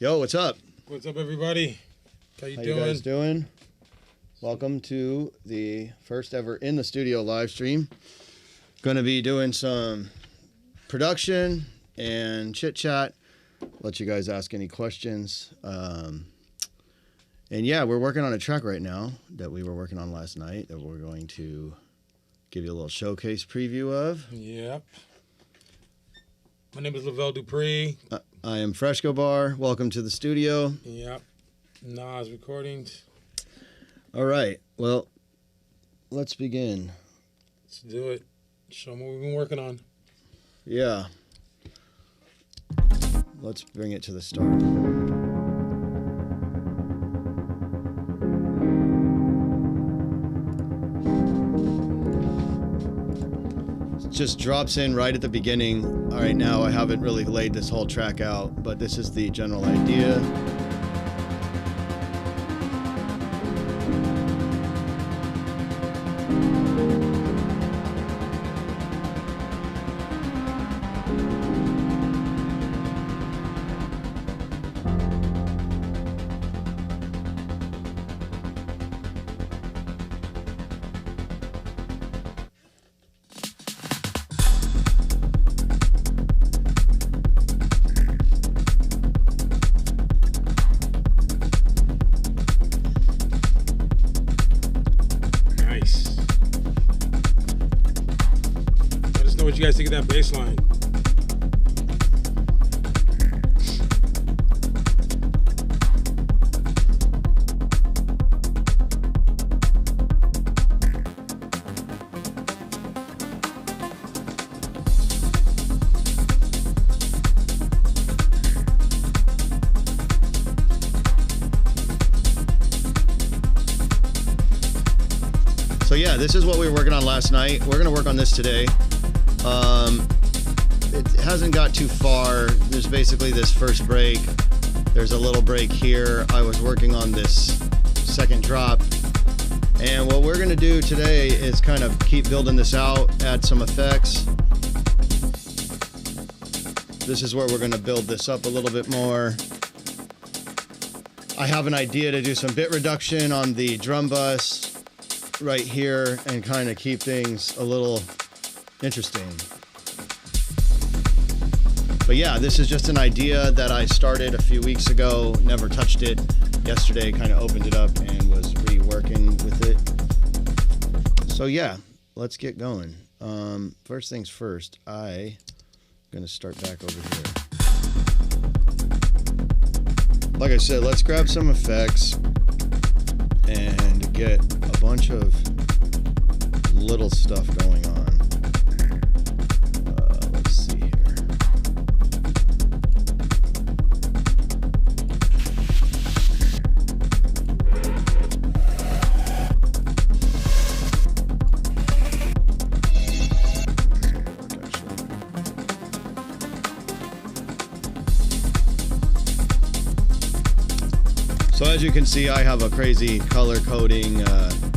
Yo, what's up? What's up, everybody? How you doing? You guys doing? Welcome to the first ever in the studio live stream. Going to be doing some production and chit chat. Let you guys ask any questions. And yeah, we're working on a track right now that we were working on last night that we're going to give you a little showcase preview of. Yep. My name is Lavelle Dupree. I am Freshcobar. Welcome to the studio. Yep. NOS Recordings. All right. Well, let's begin. Let's do it. Show them what we've been working on. Yeah. Let's bring it to the start. Just drops in right at the beginning. All right, now I haven't really laid this whole track out, but this is the general idea. What you guys think of that bass line? So yeah, this is what we were working on last night. We're gonna work on this today. It hasn't got too far. There's basically this first break. There's a little break here. I was working on this second drop. And what we're gonna do today is kind of keep building this out, add some effects. This is where we're gonna build this up a little bit more. I have an idea to do some bit reduction on the drum bus right here and kind of keep things a little interesting. But yeah, this is just an idea that I started a few weeks ago, never touched it. Yesterday kind of opened it up and was reworking with it. So yeah, let's get going. First things first, I'm gonna start back over here. Like I said, let's grab some effects and get a bunch of little stuff going on. Let's see here. So as you can see, I have a crazy color coding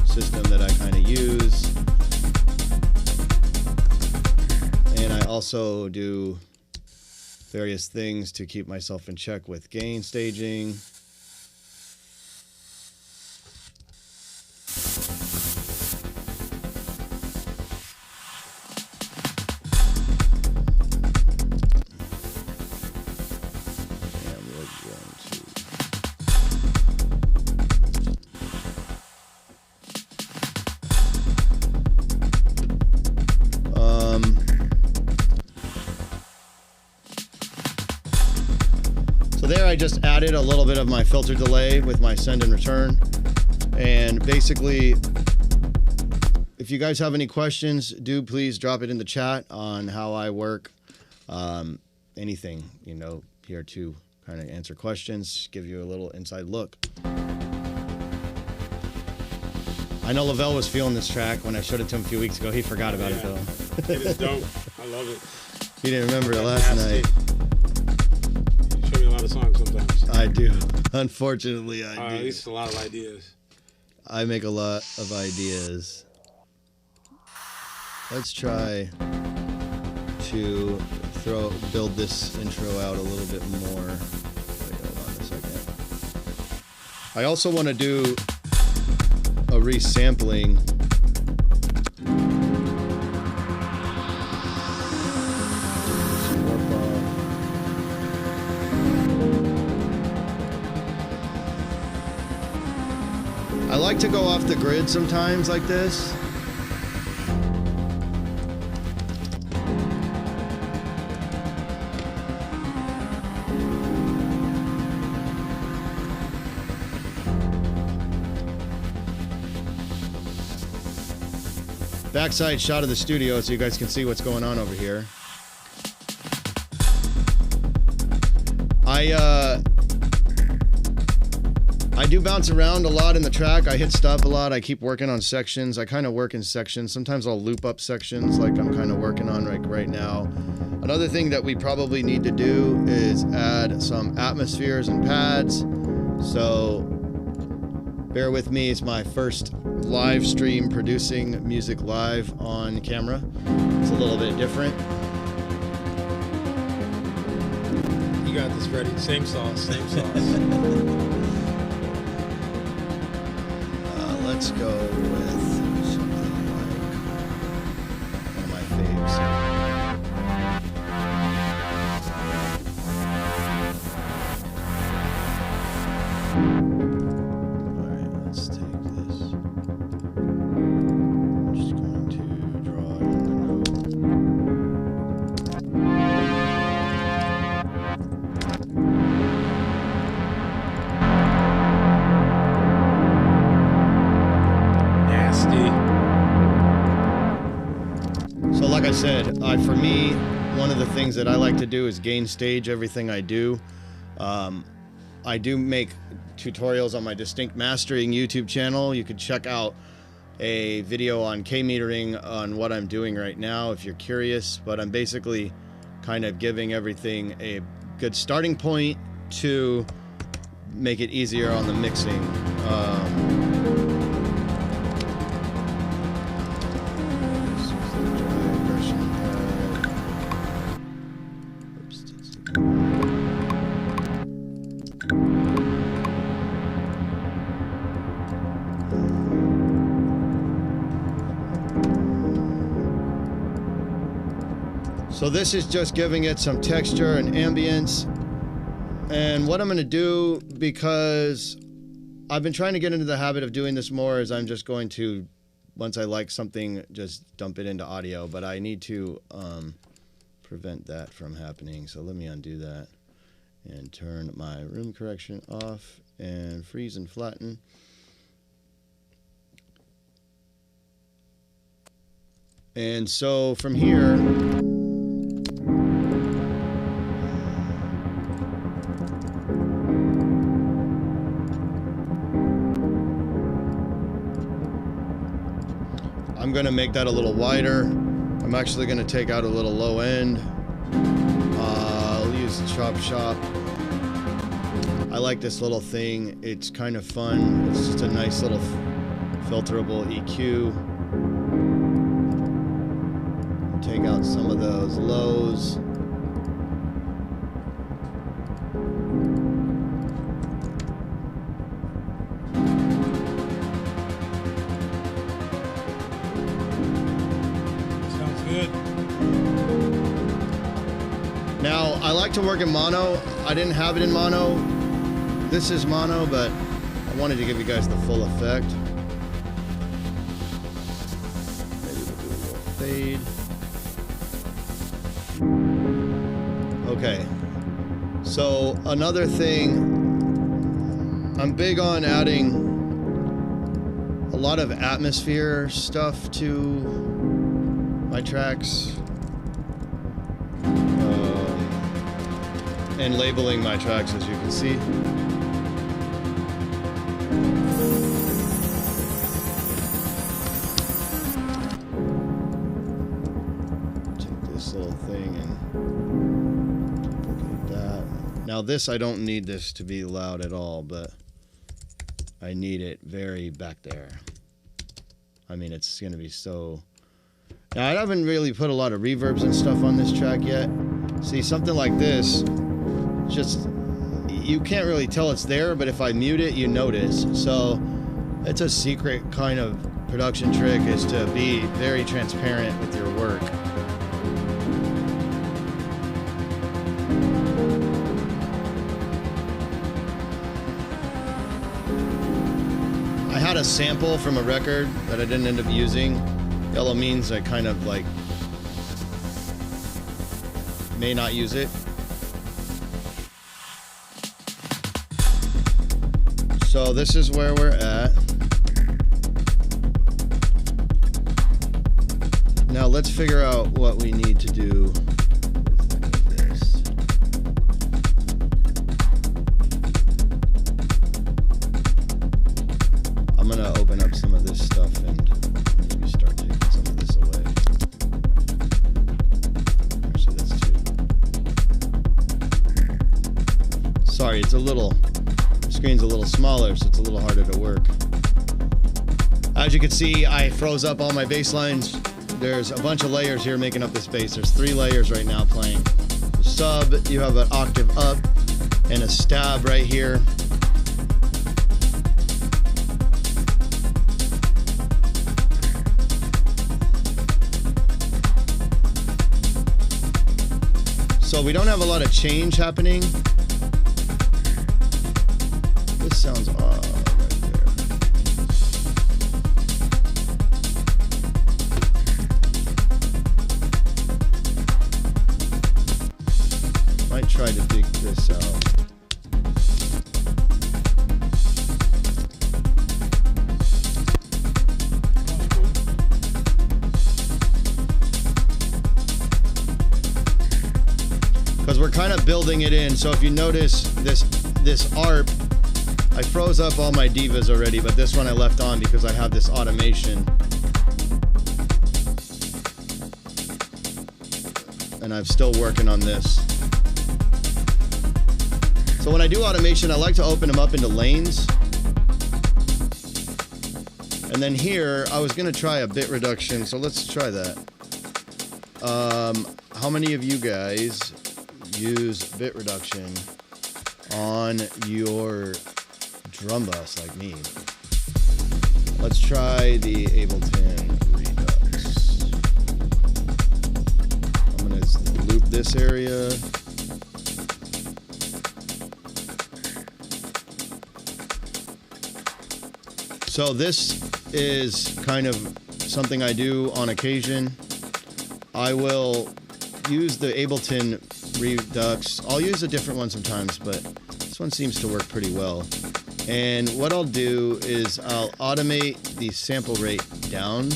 system that I kind of use. And I also do various things to keep myself in check with gain staging. So there I just added a little bit of my filter delay with my send and return. And basically, if you guys have any questions, do please drop it in the chat on how I work. Anything, you know, here to kind of answer questions, give you a little inside look. I know Lavelle was feeling this track when I showed it to him a few weeks ago. He forgot about it though. It is dope. I love it. He didn't remember it last night. You show me a lot of songs sometimes. I do. Unfortunately, I do. At least a lot of ideas. I make a lot of ideas. Let's try to build this intro out a little bit more. Wait, hold on a I also want to do a resampling. I like to go off the grid sometimes like this. Backside shot of the studio so you guys can see what's going on over here. I do bounce around a lot in the track. I hit stuff a lot. I keep working on sections. I kind of work in sections. Sometimes I'll loop up sections like I'm kind of working on right now. Another thing that we probably need to do is add some atmospheres and pads. So bear with me. It's my first live stream producing music live on camera. It's a little bit different. You got this, Freddie. Same sauce, same sauce. Let's go with something like one of my faves. Alright, let's take this. I'm just going to draw in the So like I said, for me, one of the things that I like to do is gain stage everything I do. I do make tutorials on my Distinct Mastering YouTube channel. You could check out a video on K-metering on what I'm doing right now if you're curious, but I'm basically kind of giving everything a good starting point to make it easier on the mixing. So this is just giving it some texture and ambience. And what I'm going to do, because I've been trying to get into the habit of doing this more, is I'm just going to, once I like something, just dump it into audio. But I need to prevent that from happening. So let me undo that and turn my room correction off and freeze and flatten. And so from here, I'm going to make that a little wider. I'm actually going to take out a little low end. I'll use the chop shop. I like this little thing. It's kind of fun. It's just a nice little filterable EQ. Take out some of those lows. Now, I like to work in mono. I didn't have it in mono. This is mono, but I wanted to give you guys the full effect. Maybe we'll do a little fade. Okay. So, another thing, I'm big on adding a lot of atmosphere stuff to my tracks. And labeling my tracks, as you can see. Take this little thing and duplicate that. Now this, I don't need this to be loud at all, but I need it very back there. I mean, it's gonna be so... Now I haven't really put a lot of reverbs and stuff on this track yet. See, something like this, just you can't really tell it's there, but if I mute it, you notice. So it's a secret kind of production trick, is to be very transparent with your work. I had a sample from a record that I didn't end up using. Yellow means I kind of like may not use it. So this is where we're at. Now let's figure out what we need to do with this. I'm gonna open up some of this stuff and maybe start taking some of this away. Actually, that's two. Sorry, it's a little, the screen's a little smaller, so it's a little harder to work. As you can see, I froze up all my bass lines. There's a bunch of layers here making up this bass. There's 3 layers right now playing. The sub, you have an octave up and a stab right here. So we don't have a lot of change happening. This sounds odd right there. Might try to dig this out. Because we're kind of building it in. So if you notice this ARP, I froze up all my divas already, but this one I left on because I have this automation. And I'm still working on this. So when I do automation, I like to open them up into lanes. And then here, I was gonna try a bit reduction, so let's try that. How many of you guys use bit reduction on your drum bus like me? Let's try the Ableton Redux. I'm gonna loop this area. So this is kind of something I do on occasion. I will use the Ableton Redux. I'll use a different one sometimes, but this one seems to work pretty well. And what I'll do is I'll automate the sample rate down.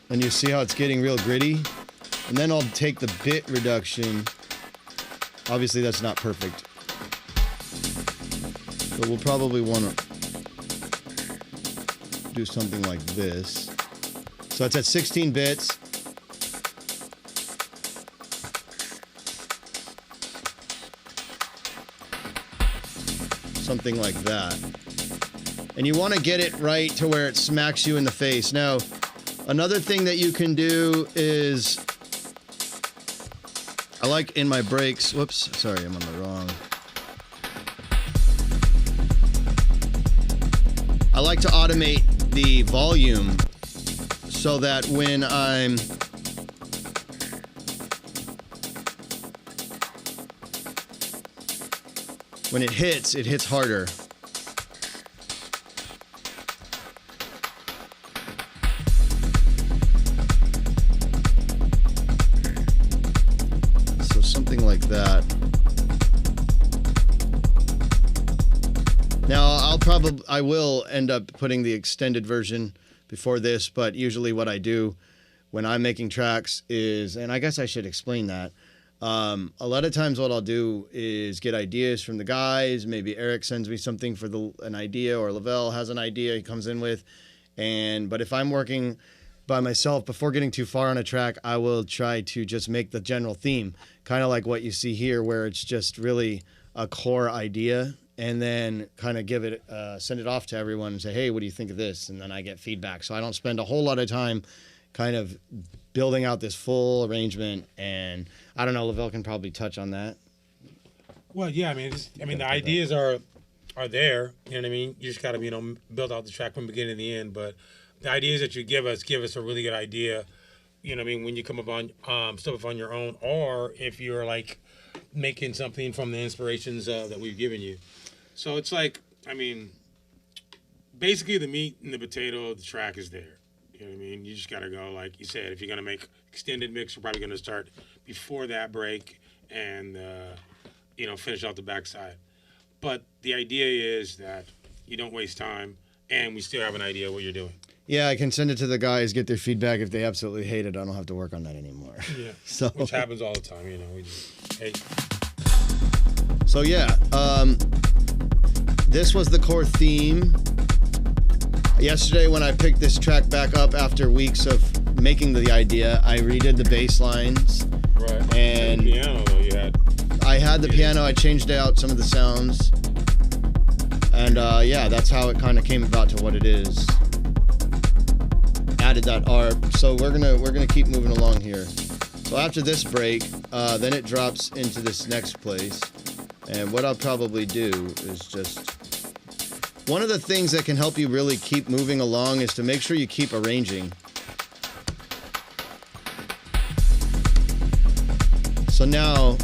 And you see how it's getting real gritty? And then I'll take the bit reduction. Obviously that's not perfect, but we'll probably want to do something like this. So it's at 16 bits. Something like that. And you want to get it right to where it smacks you in the face. Now, another thing that you can do is, I like in my breaks, whoops, sorry, I'm on the wrong. I like to automate the volume so that when it hits harder. So something like that. Now I will end up putting the extended version before this, but usually what I do when I'm making tracks is, and I guess I should explain that. A lot of times what I'll do is get ideas from the guys. Maybe Eric sends me something for an idea, or Lavelle has an idea he comes in with. But if I'm working by myself, before getting too far on a track, I will try to just make the general theme, kind of like what you see here, where it's just really a core idea, and then kind of give it, send it off to everyone and say, hey, what do you think of this? And then I get feedback. So I don't spend a whole lot of time kind of building out this full arrangement. And I don't know, Lavelle can probably touch on that. Well, yeah, the ideas are there. You know what I mean? You just got to, build out the track from beginning to the end. But the ideas that you give us a really good idea. You know what I mean? When you come up on stuff on your own, or if you're like making something from the inspirations that we've given you. So it's like, basically the meat and the potato of the track is there. You know what I mean? You just got to go, like you said, if you're going to make extended mix, we're probably going to start before that break and, finish out the backside. But the idea is that you don't waste time and we still have an idea of what you're doing. Yeah, I can send it to the guys, get their feedback. If they absolutely hate it, I don't have to work on that anymore. Yeah, which happens all the time, we just hate. So yeah, this was the core theme. Yesterday when I picked this track back up after weeks of making the idea, I redid the bass lines. Right. And the piano, though, you had. I had the piano, I changed out some of the sounds. And that's how it kind of came about to what it is. Added that art. So we're gonna keep moving along here. So after this break, then it drops into this next place. And what I'll probably do is just... One of the things that can help you really keep moving along is to make sure you keep arranging. So now,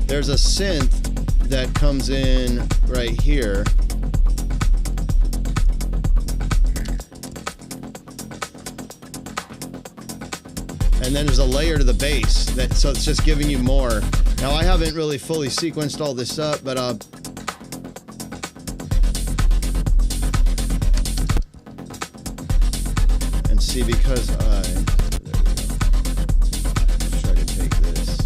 there's a synth that comes in right here. And then there's a layer to the bass, so it's just giving you more. Now I haven't really fully sequenced all this up, but and see, because there we go. Let's try to take this.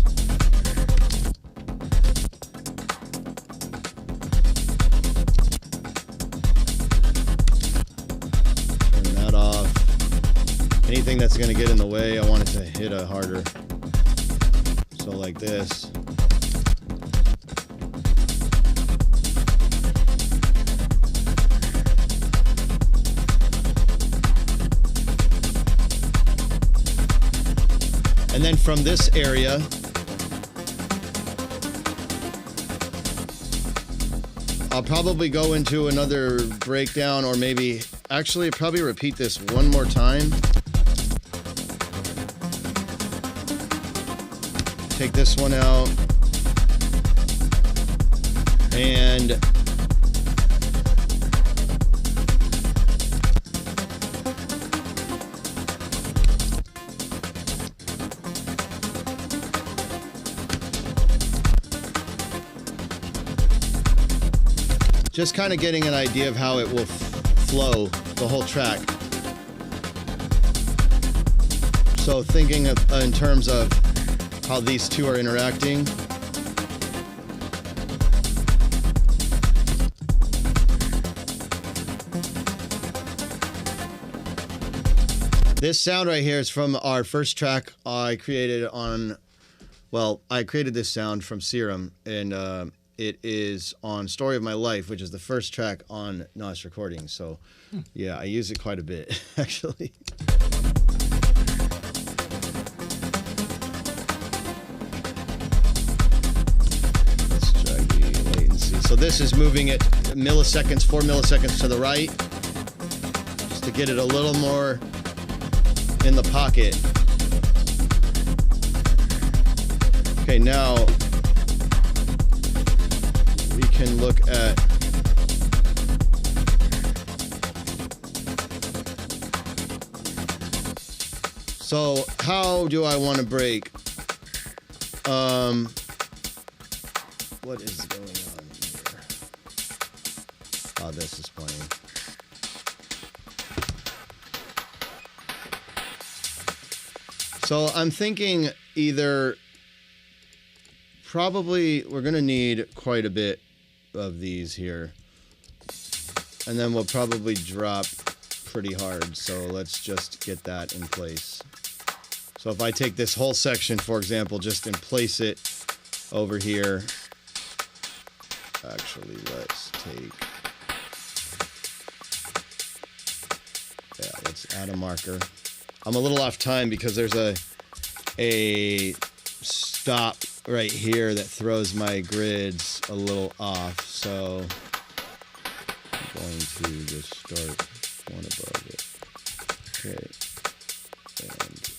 Turn that off. Anything that's going to get in the way, I want it to hit a harder. So like this. And then from this area, I'll probably go into another breakdown, or maybe actually probably repeat this one more time. Take this one out. And just kind of getting an idea of how it will flow the whole track. So thinking of, in terms of how these two are interacting. This sound right here is from our first track I created on, I created this sound from Serum, and it is on Story of My Life, which is the first track on NOS Recordings. So yeah, I use it quite a bit, actually. So this is moving it milliseconds, 4 milliseconds to the right, just to get it a little more in the pocket. Okay, now we can look at so how do I want to break? What is going on? Oh, this is playing. So I'm thinking either probably we're going to need quite a bit of these here. And then we'll probably drop pretty hard. So let's just get that in place. So if I take this whole section, for example, just and place it over here. Actually, let's take... Yeah, let's add a marker. I'm a little off time because there's a stop right here that throws my grids a little off. So I'm going to just start one above it. Okay. And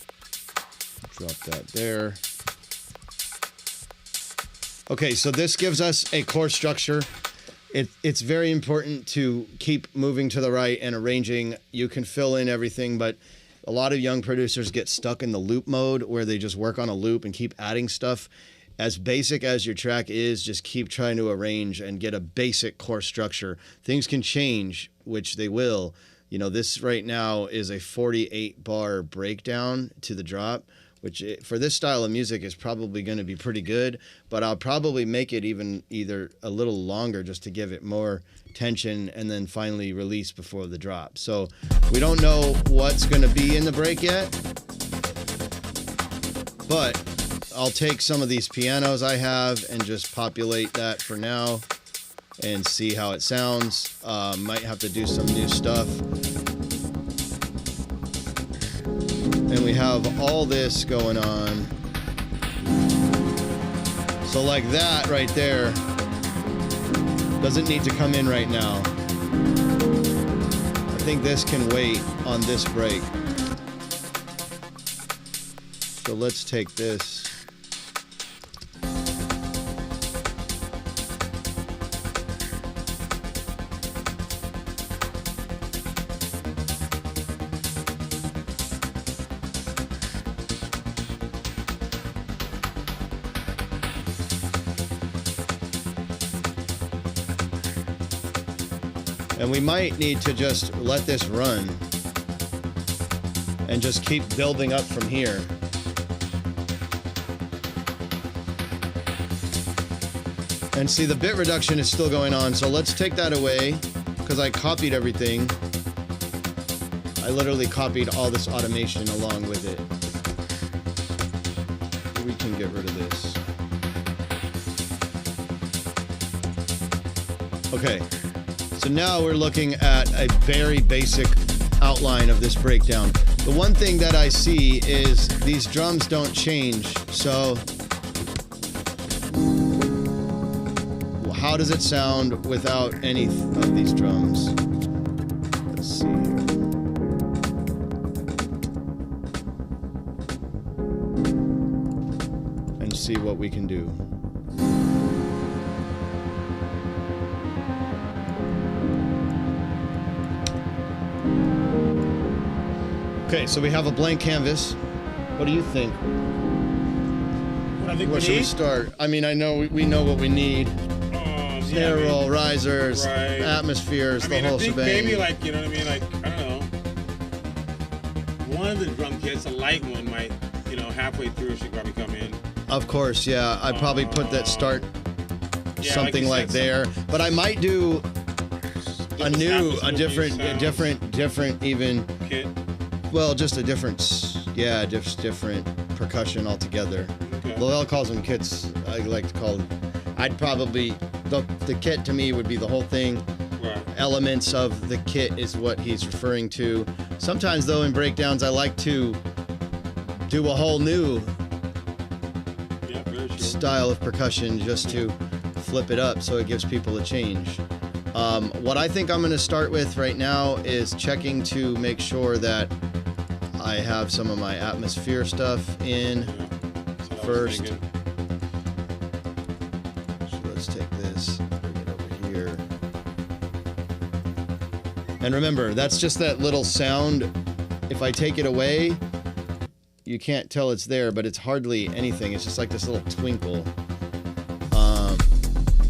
drop that there. Okay, so this gives us a chord structure. It's very important to keep moving to the right and arranging. You can fill in everything, but a lot of young producers get stuck in the loop mode where they just work on a loop and keep adding stuff. As basic as your track is, just keep trying to arrange and get a basic chord structure. Things can change, which they will. You know, this right now is a 48 bar breakdown to the drop, which for this style of music is probably going to be pretty good, but I'll probably make it even either a little longer just to give it more tension and then finally release before the drop. So we don't know what's going to be in the break yet, but I'll take some of these pianos I have and just populate that for now and see how it sounds. Might have to do some new stuff. And we have all this going on. So like that right there doesn't need to come in right now. I think this can wait on this break. So let's take this. And we might need to just let this run and just keep building up from here. And see, the bit reduction is still going on, so let's take that away because I copied everything. I literally copied all this automation along with it. We can get rid of this. Okay. So now we're looking at a very basic outline of this breakdown. The one thing that I see is these drums don't change. So how does it sound without any of these drums? Let's see here. And see what we can do. Okay, so we have a blank canvas. What do you think? Where should we start? I mean, I know we know what we need. Snare roll, risers, right. Atmospheres, the whole shebang. Maybe like, you know what I mean? Like, I don't know. One of the drum kits, a light one, might, you know, halfway through should probably come in. Of course, yeah. I'd probably put that start something like there. But I might do a different even kit. Well, just a different, just different percussion altogether. Okay. Lowell calls them kits. I like to call them. I'd probably, the kit to me would be the whole thing. Right. Elements of the kit is what he's referring to. Sometimes, though, in breakdowns, I like to do a whole new style of percussion just to flip it up so it gives people a change. What I think I'm going to start with right now is checking to make sure that I have some of my atmosphere stuff in first. So let's take this, bring it over here. And remember, that's just that little sound. If I take it away, you can't tell it's there, but it's hardly anything. It's just like this little twinkle.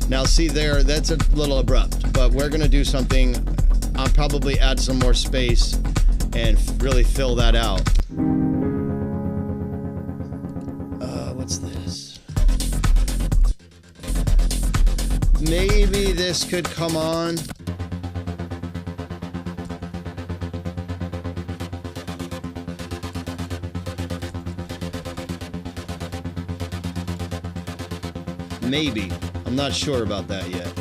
Now see there, that's a little abrupt, but we're gonna do something. I'll probably add some more space and really fill that out. What's this? Maybe this could come on. Maybe. I'm not sure about that yet.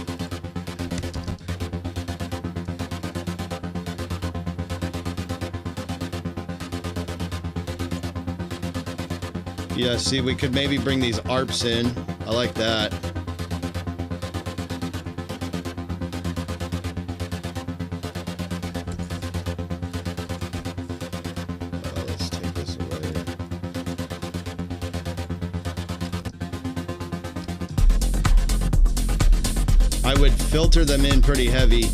Yeah, see, we could maybe bring these ARPs in. I like that. Let's take this away. I would filter them in pretty heavy.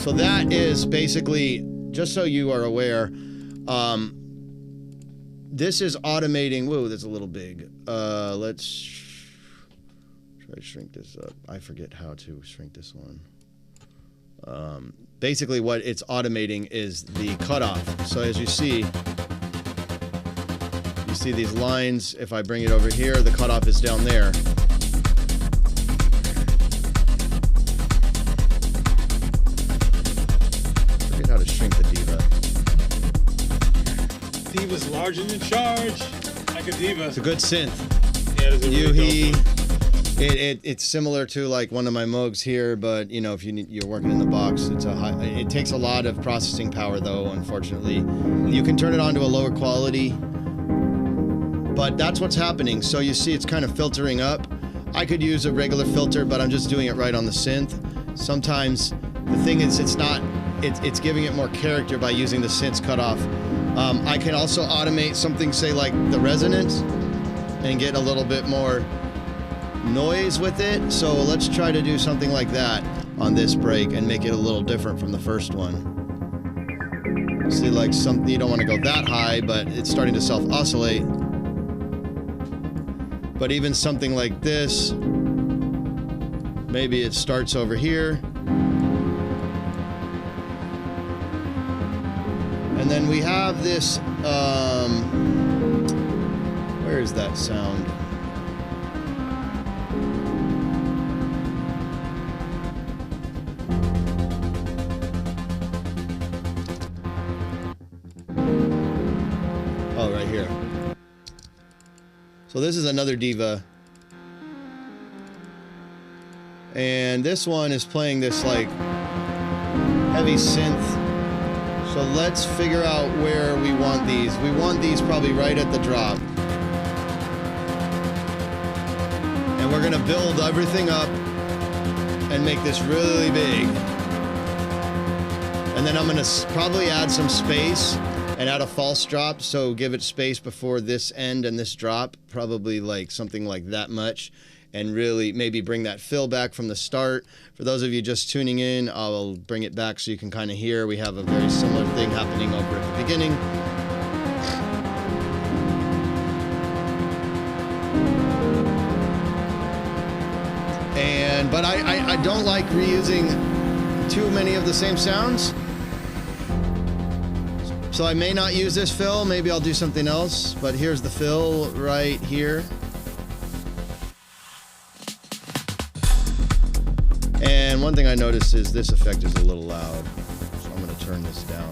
So that is basically, just so you are aware, this is automating. Whoa, that's a little big. Let's try to shrink this up. I forget how to shrink this one. Basically what it's automating is the cutoff. So as you see these lines. If I bring it over here, the cutoff is down there. Forget how to shrink the diva. Diva's large and in charge, like a diva. It's a good synth. Yeah, it is a really dope one. It's similar to like one of my Moogs here, but you know, if you're working in the box, it takes a lot of processing power though, unfortunately. You can turn it on to a lower quality, but that's what's happening. So you see it's kind of filtering up. I could use a regular filter, but I'm just doing it right on the synth. Sometimes the thing is it's giving it more character by using the synth's cutoff. I can also automate something, say like the resonance, and get a little bit more noise with it. So let's try to do something like that on this break and make it a little different from the first one. See, like you don't want to go that high, but it's starting to self-oscillate. But even something like this, maybe it starts over here. And then we have this, where is that sound? Oh, right here. So this is another diva. And this one is playing this like heavy synth. So let's figure out where we want these. We want these probably right at the drop. And we're gonna build everything up and make this really big. And then I'm gonna probably add some space and add a false drop, so give it space before this end and this drop, probably like something like that much, and really maybe bring that fill back from the start. For those of you just tuning in, I'll bring it back so you can kind of hear. We have a very similar thing happening over at the beginning. But I don't like reusing too many of the same sounds. So I may not use this fill, maybe I'll do something else, but here's the fill right here. And one thing I noticed is this effect is a little loud, so I'm gonna turn this down.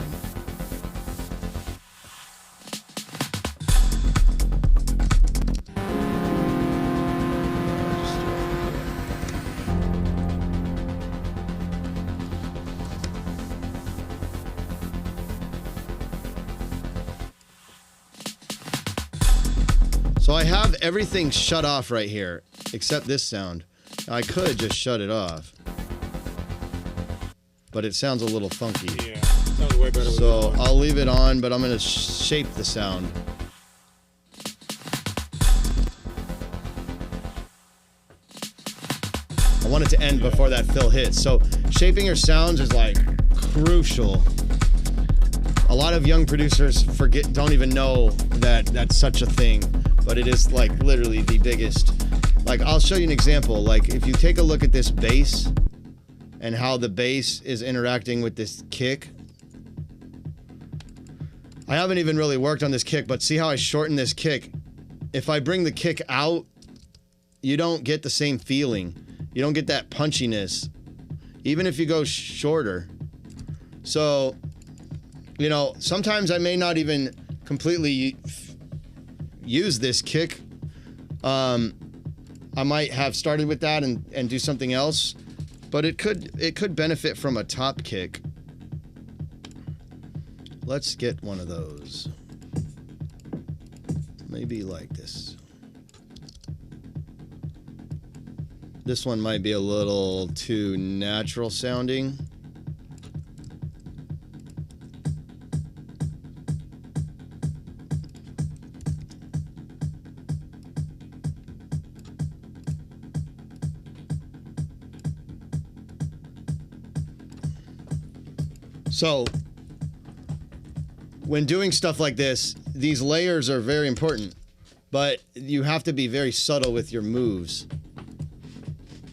So I have everything shut off right here, except this sound. Now I could just shut it off, but it sounds a little funky. Yeah, sounds way better with it So on. I'll leave it on, but I'm gonna shape the sound. I want it to end before that fill hits. So shaping your sounds is like crucial. A lot of young producers don't even know that that's such a thing, but it is like literally the biggest. Like I'll show you an example. Like if you take a look at this bass and how the bass is interacting with this kick. I haven't even really worked on this kick, but see how I shorten this kick? If I bring the kick out, you don't get the same feeling. You don't get that punchiness, even if you go shorter. So, you know, sometimes I may not even completely use this kick. I might have started with that and do something else, but it could benefit from a top kick. let's get one of those. Maybe like this. This one might be a little too natural sounding. So, when doing stuff like this, these layers are very important, but you have to be very subtle with your moves.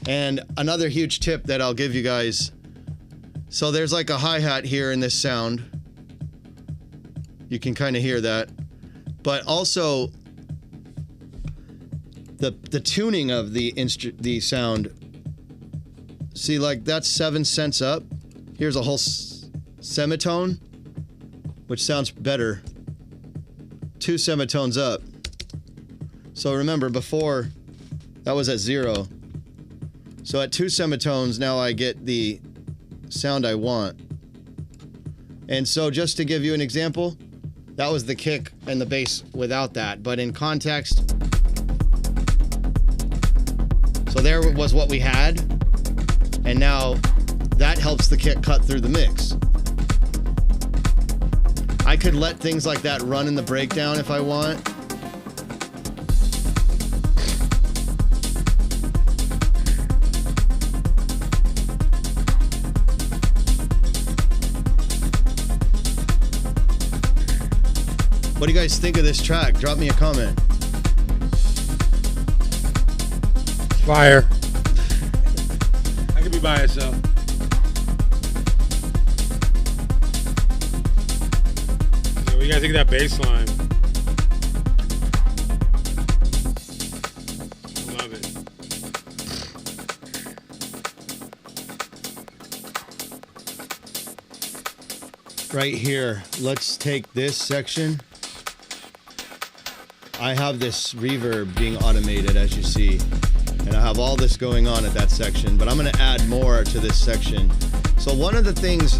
And another huge tip that I'll give you guys, so there's like a hi-hat here in this sound. You can kind of hear that. But also, the tuning of the sound, see, like that's 7 cents up. Here's a whole semitone, which sounds better. 2 semitones up. So remember, before that was at 0. So at 2 semitones, now I get the sound I want. And so just to give you an example, that was the kick and the bass without that. But in context, so there was what we had. And now that helps the kick cut through the mix. I could let things like that run in the breakdown if I want. What do you guys think of this track? Drop me a comment. Fire. I could be by itself. What do you guys think of that bass line? I love it. Right here, let's take this section. I have this reverb being automated, as you see, and I have all this going on at that section, but I'm going to add more to this section. So one of the things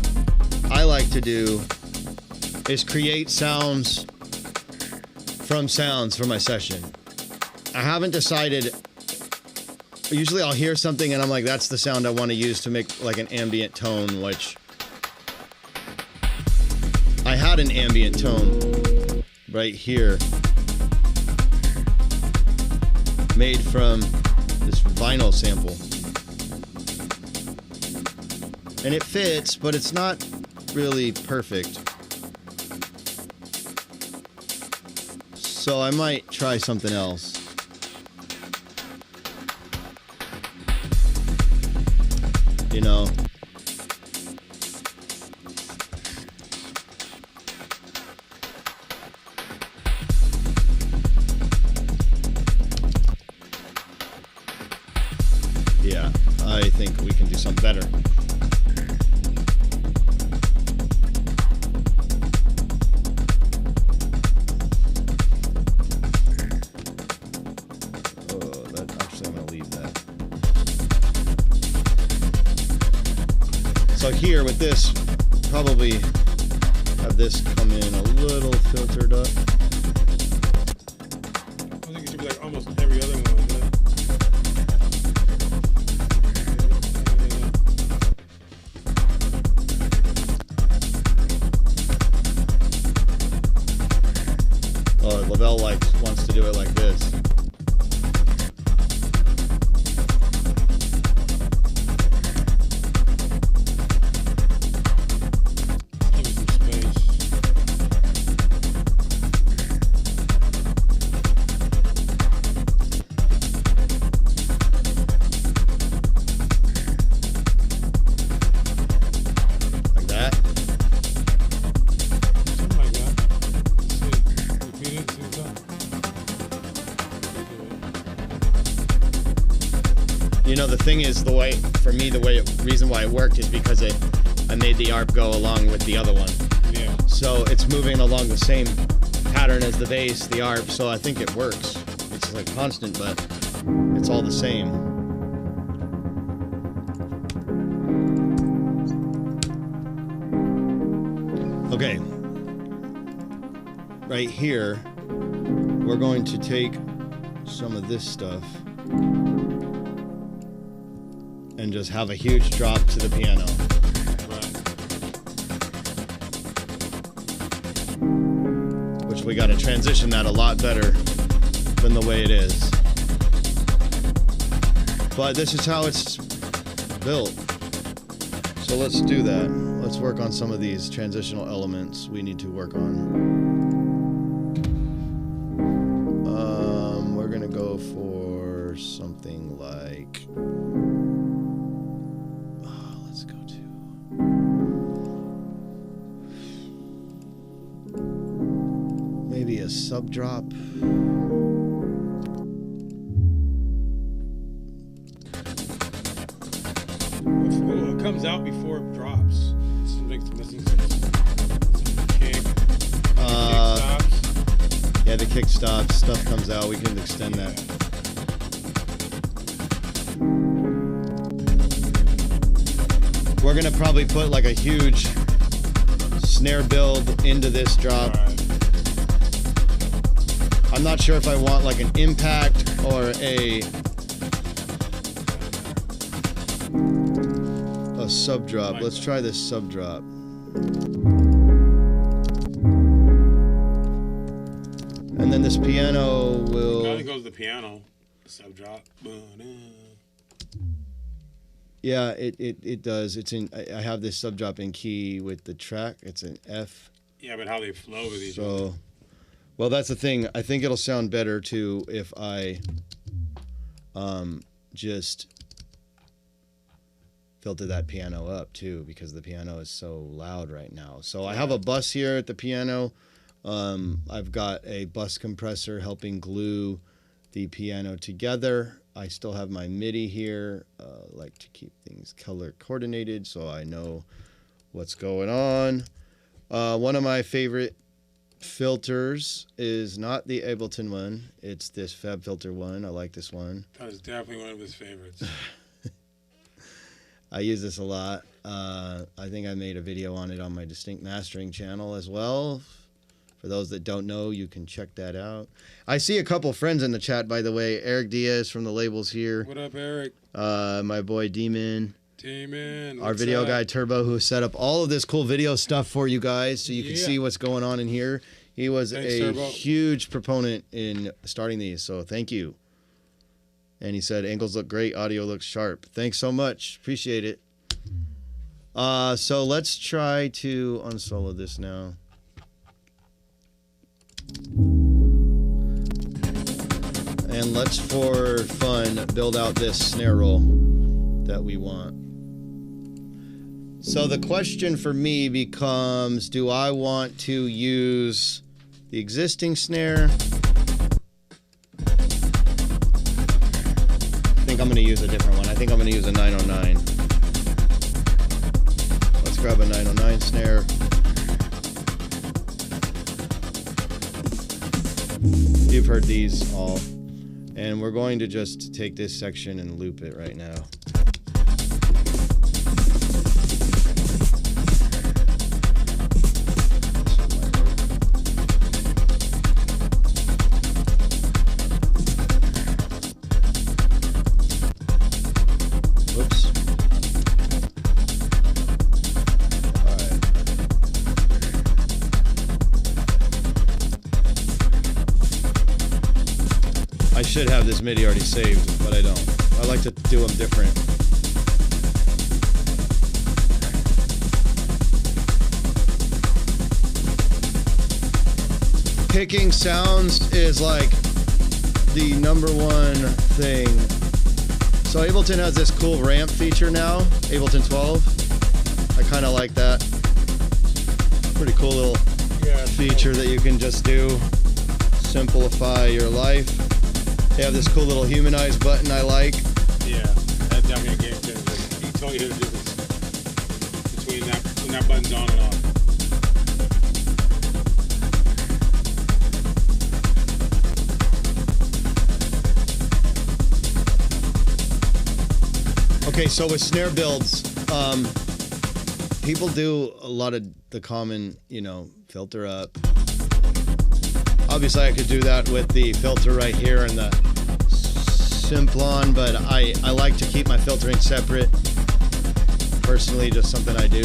I like to do is create sounds from sounds for my session. I haven't decided. Usually I'll hear something and I'm like, that's the sound I want to use to make like an ambient tone, which I had an ambient tone right here made from this vinyl sample. And it fits, but it's not really perfect. So I might try something else. You know. Yeah, I think we can do something better. So here with this, probably have this come in a little filtered up. I think it should be like almost every other one. Oh, Lavelle wants to do it like this. You know, the thing is, for me, reason why it worked is because I made the ARP go along with the other one. Yeah. So it's moving along the same pattern as the bass, the ARP, so I think it works. It's like constant, but it's all the same. Okay, right here, we're going to take some of this stuff and just have a huge drop to the piano. Right. Which we got to transition that a lot better than the way it is. But this is how it's built. So let's do that. Let's work on some of these transitional elements we need to work on. We're gonna go for something like, let's go to maybe a sub drop. It comes out before it drops. It's missing some kick. Yeah, the kick stops. Stuff comes out. We can extend that. We're gonna probably put like a huge snare build into this drop. Right. I'm not sure if I want like an impact or a sub drop. Let's try this sub drop. And then this piano will. Now it goes the piano sub drop. Yeah, it does. It's in. I have this sub drop in key with the track. It's an F. Yeah, but how they flow with each other. So, well, that's the thing. I think it'll sound better too if I just filter that piano up too, because the piano is so loud right now. So I have a bus here at the piano. I've got a bus compressor helping glue the piano together. I still have my MIDI here. Like to keep things color coordinated so I know what's going on. One of my favorite filters is not the Ableton one. It's this Fab Filter one. I like this one. That is definitely one of his favorites. I use this a lot. I think I made a video on it on my Distinct Mastering channel as well. For those that don't know, you can check that out. I see a couple friends in the chat, by the way. Eric Diaz from the labels here. What up, Eric? My boy Demon. Demon. Our video guy Turbo, who set up all of this cool video stuff for you guys so you can see what's going on in here. He was huge proponent in starting these, so thank you. And he said, angles look great, audio looks sharp. Thanks so much. Appreciate it. So let's try to unsolo this now. And let's, for fun, build out this snare roll that we want. So the question for me becomes, do I want to use the existing snare? I think I'm going to use a different one. I think I'm going to use a 909. Let's grab a 909 snare. You've heard these all. And we're going to just take this section and loop it right now. Whoops. All right. I should have this MIDI already saved, but I don't. I like to do them different. Picking sounds is like the #1 thing. So Ableton has this cool ramp feature now, Ableton 12. I kind of like that. Pretty cool little feature that you can just do. Simplify your life. They have this cool little humanize button I like. Yeah, that's definitely a game changer. He told you the difference between that when that button's on and off. Okay, so with snare builds, people do a lot of the common, filter up, Obviously, I could do that with the filter right here and the Simplon, but I like to keep my filtering separate. Personally, just something I do.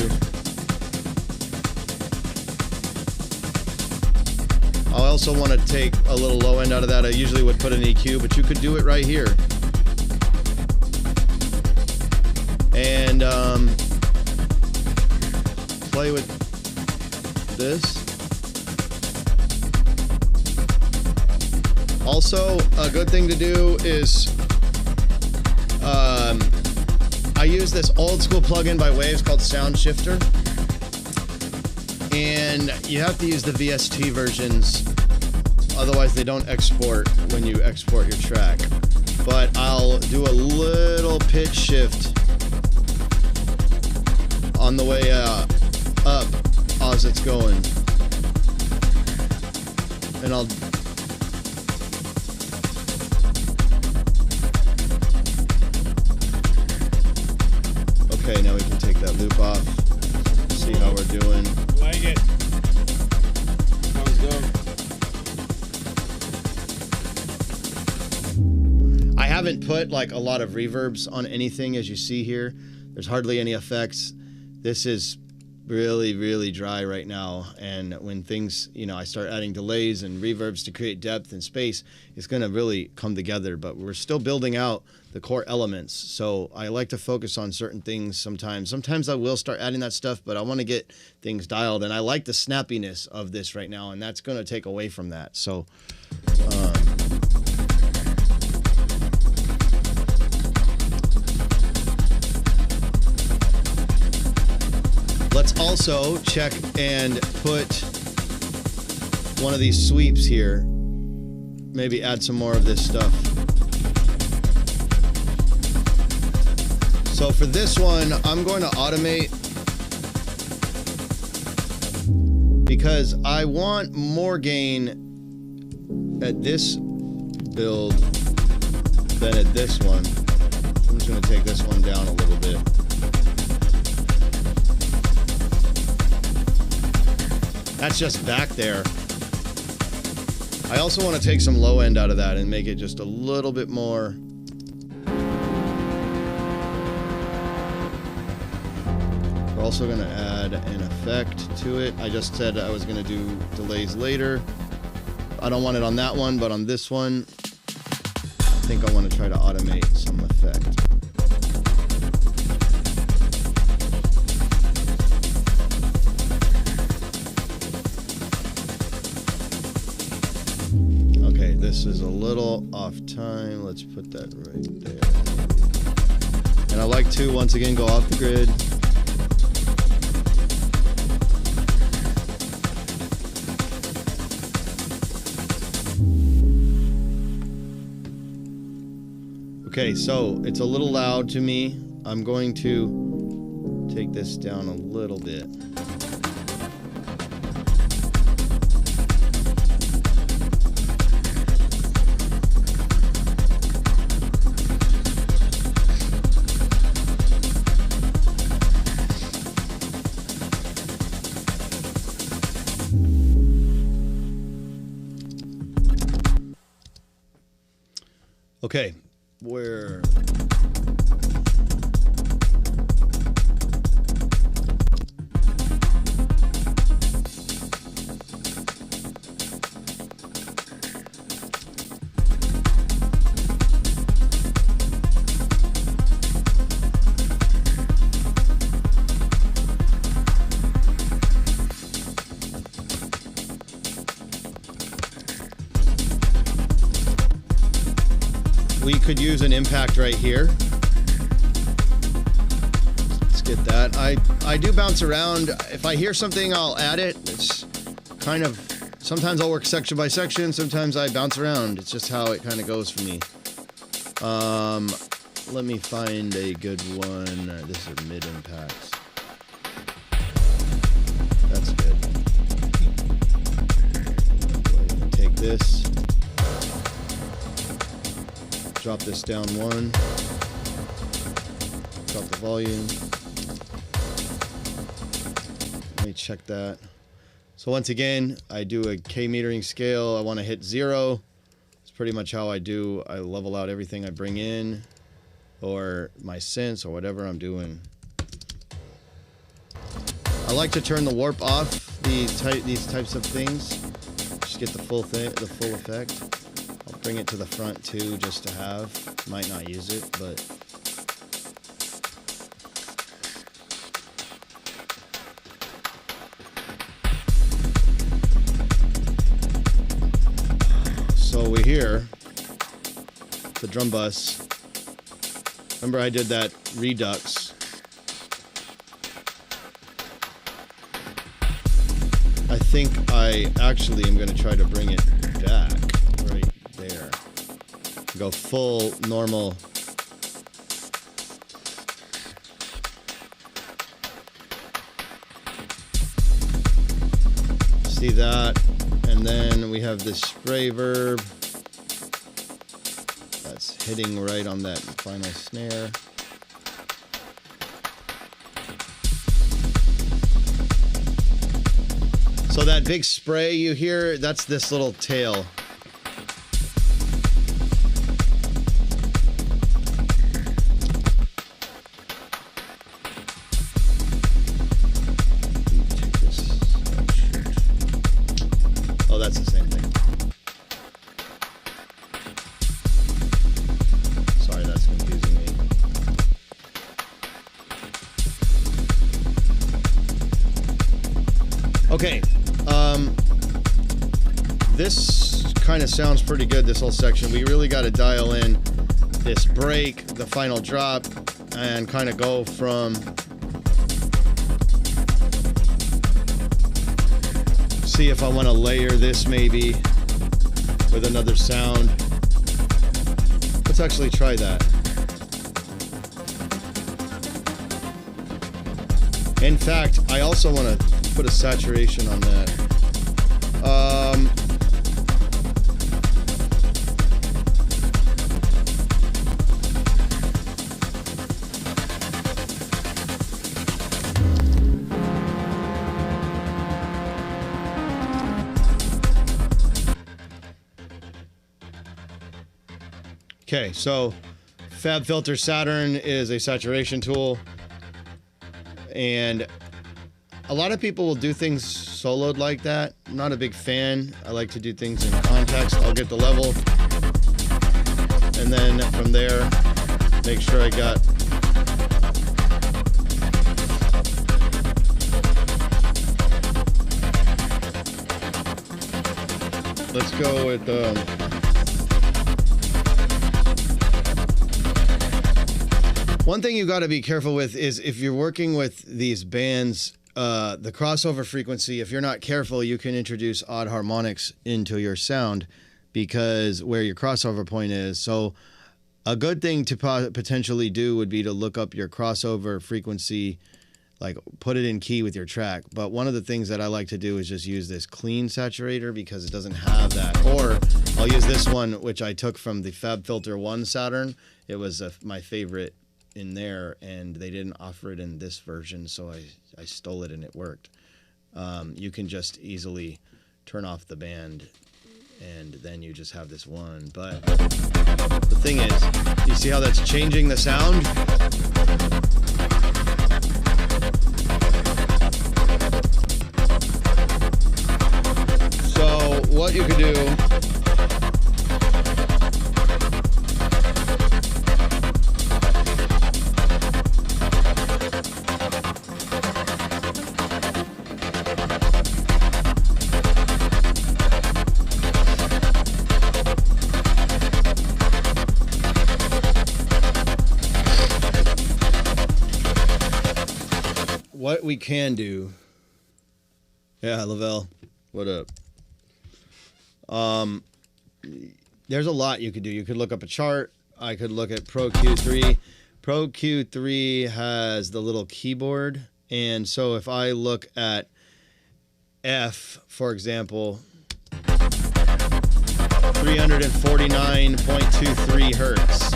I also want to take a little low end out of that. I usually would put an EQ, but you could do it right here. And play with this. Also, a good thing to do is I use this old school plugin by Waves called Sound Shifter. And you have to use the VST versions, otherwise they don't export when you export your track. But I'll do a little pitch shift on the way up as it's going. And I'll okay, now we can take that loop off. See how we're doing. Like it. Sounds good. I haven't put like a lot of reverbs on anything, as you see here. There's hardly any effects. This is really, really dry right now. And when things, you know, I start adding delays and reverbs to create depth and space, it's going to really come together. But we're still building out the core elements. So I like to focus on certain things sometimes. Sometimes I will start adding that stuff, but I want to get things dialed. And I like the snappiness of this right now, and that's going to take away from that. So, let's also check and put one of these sweeps here. Maybe add some more of this stuff. So for this one, I'm going to automate because I want more gain at this build than at this one. I'm just going to take this one down a little bit. That's just back there. I also want to take some low end out of that and make it just a little bit more. We're also going to add an effect to it. I just said I was going to do delays later. I don't want it on that one, but on this one, I think I want to try to automate some effect. Okay, this is a little off time. Let's put that right there. And I like to, once again, go off the grid. Okay, so it's a little loud to me. I'm going to take this down a little bit. Okay, where... we could use an impact right here. Let's get that. I do bounce around. If I hear something, I'll add it. It's kind of, sometimes I'll work section by section, sometimes I bounce around. It's just how it kind of goes for me. Let me find a good one. This is mid impacts. That's good. Take this. Drop this down one. Drop the volume. Let me check that. So once again, I do a K metering scale. I want to hit 0. It's pretty much how I do. I level out everything I bring in, or my synths, or whatever I'm doing. I like to turn the warp off these types of things. Just get the full thing, the full effect. I'll bring it to the front too, just to have. Might not use it, but. So we hear the drum bus. Remember I did that redux. I think I actually am going to try to bring it back right there. Go full normal. See that? And then we have this spray verb that's hitting right on that final snare. So that big spray you hear, that's this little tail. Oh, that's the same thing. Sorry, that's confusing me. Okay. This kind of sounds pretty good, this whole section. We really got to dial in this break, the final drop, and kind of go from... See if I want to layer this maybe with another sound. Let's actually try that. In fact, I also want to put a saturation on that. Okay, so FabFilter Saturn is a saturation tool, and a lot of people will do things soloed like that. I'm not a big fan. I like to do things in context. I'll get the level, and then from there, make sure I got let's go with one thing you got to be careful with is if you're working with these bands, the crossover frequency, if you're not careful, you can introduce odd harmonics into your sound because where your crossover point is. So a good thing to potentially do would be to look up your crossover frequency, like put it in key with your track. But one of the things that I like to do is just use this clean saturator because it doesn't have that. Or I'll use this one, which I took from the FabFilter 1 Saturn. It was my favorite in there, and they didn't offer it in this version, so I stole it and it worked. You can just easily turn off the band and then you just have this one. But the thing is, you see how that's changing the sound? So what you could do, what we can do, yeah, Lavelle, what up? There's a lot you could do. You could look up a chart. I could look at Pro Q3. Pro Q3 has the little keyboard, and so if I look at F, for example, 349.23 hertz.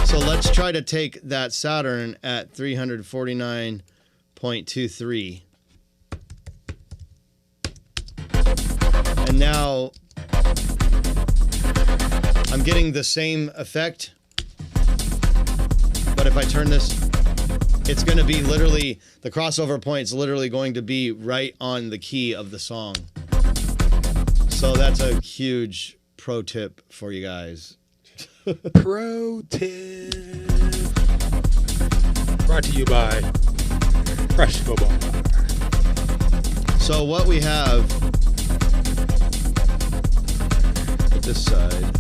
So let's try to take that Saturn at 349.23. And now I'm getting the same effect, but if I turn this, it's going to be literally, the crossover point is literally going to be right on the key of the song. So that's a huge pro tip for you guys. Pro tip. Brought to you by Freshcobar. So what we have, put this side.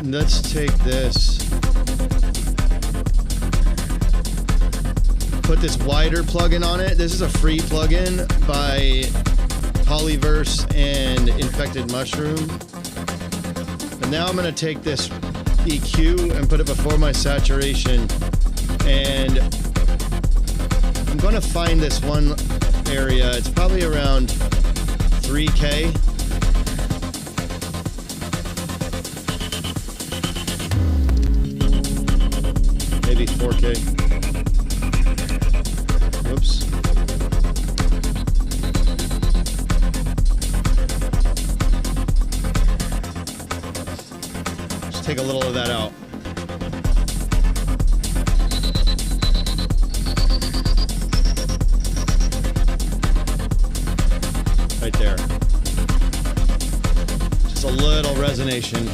Let's take this, put this wider plugin on it. This is a free plugin by Polyverse and Infected Mushroom. And now I'm going to take this EQ and put it before my saturation. And I'm going to find this one area. It's probably around 3K. Maybe 4K. Whoops. Just take a little of that out. Right there. Just a little resonation.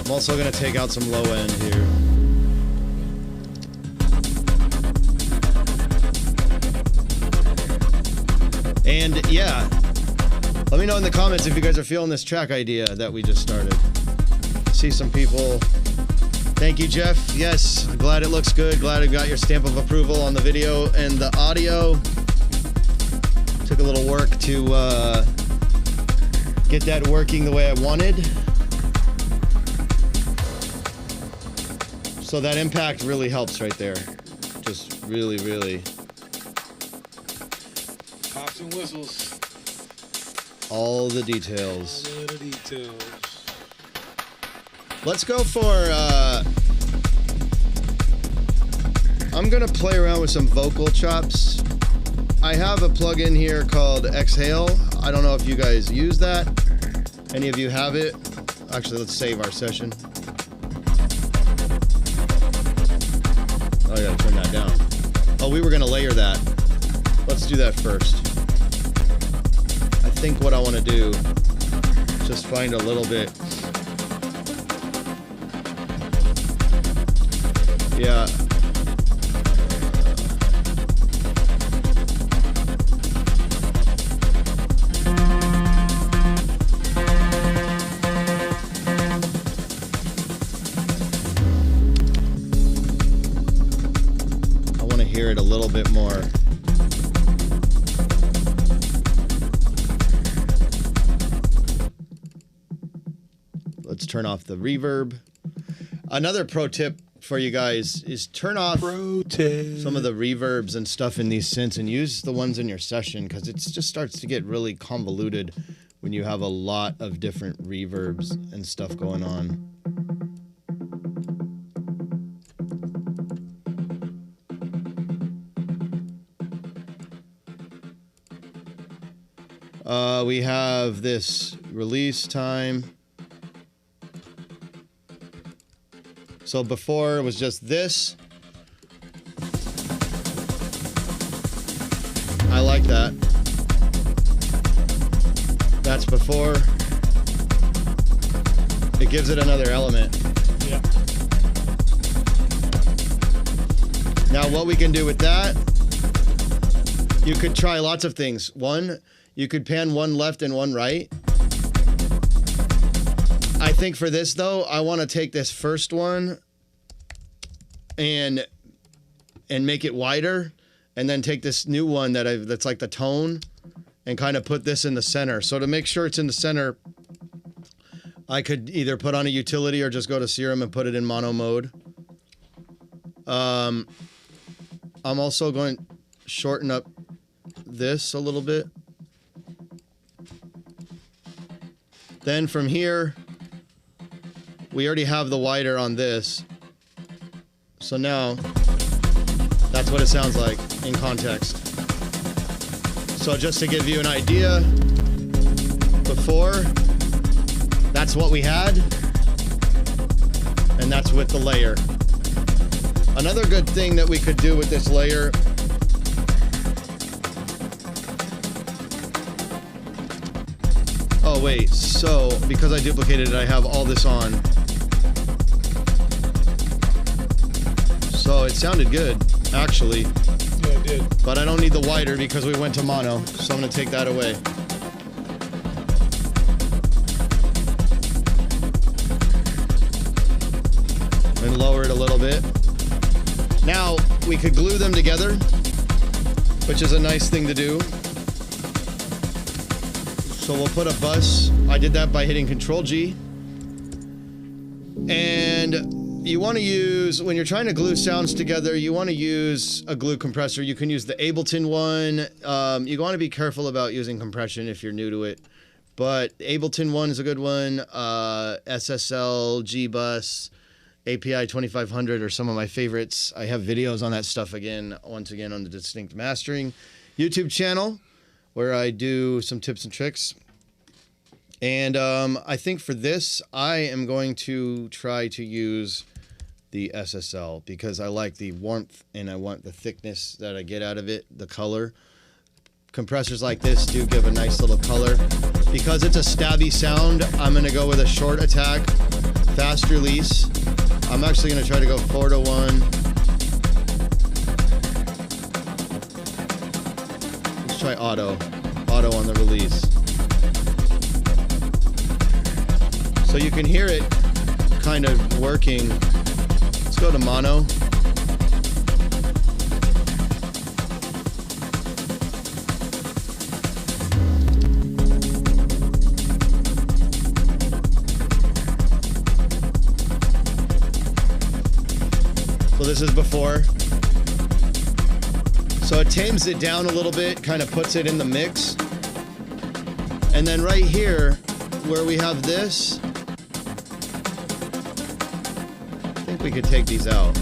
I'm also going to take out some low end here. And yeah, let me know in the comments if you guys are feeling this track idea that we just started. See some people. Thank you, Jeff. Yes, glad it looks good. Glad I got your stamp of approval on the video and the audio. Took a little work to get that working the way I wanted. So that impact really helps right there. Just really, really. Pops and whistles. All the details. All the details. Let's go for, I'm gonna play around with some vocal chops. I have a plugin here called Exhale. I don't know if you guys use that. Any of you have it? Actually, let's save our session. Oh, I gotta turn that down. Oh, we were gonna layer that. Let's do that first. I think what I wanna do is just find a little bit. Yeah. I want to hear it a little bit more. Let's turn off the reverb. Another pro tip for you guys is turn off some of the reverbs and stuff in these synths and use the ones in your session, because it just starts to get really convoluted when you have a lot of different reverbs and stuff going on. We have this release time. So before it was just this. I like that. That's before. It gives it another element. Yeah. Now what we can do with that, you could try lots of things. One, you could pan one left and one right. I think for this though, I want to take this first one and make it wider, and then take this new one that's like the tone and kind of put this in the center. So to make sure it's in the center, I could either put on a utility or just go to Serum and put it in mono mode. I'm also going to shorten up this a little bit. Then from here, we already have the wider on this. So now, that's what it sounds like in context. So just to give you an idea, before, that's what we had, and that's with the layer. Another good thing that we could do with this layer oh wait, so because I duplicated it, I have all this on. So it sounded good, actually. Yeah, it did. But I don't need the wider because we went to mono, so I'm gonna take that away. And lower it a little bit. Now, we could glue them together, which is a nice thing to do. So we'll put a bus. I did that by hitting Control G. And you want to use, when you're trying to glue sounds together, you want to use a glue compressor. You can use the Ableton one. You want to be careful about using compression if you're new to it. But Ableton one is a good one. SSL, G-Bus, API 2500 are some of my favorites. I have videos on that stuff once again on the Distinct Mastering YouTube channel, where I do some tips and tricks. And I think for this, I am going to try to use the SSL because I like the warmth and I want the thickness that I get out of it, the color. Compressors like this do give a nice little color. Because it's a stabby sound, I'm going to go with a short attack, fast release. I'm actually going to try to go 4-to-1. Let's try auto on the release. So you can hear it kind of working. Let's go to mono. So this is before. So it tames it down a little bit, kind of puts it in the mix. And then right here, where we have this, I think we could take these out.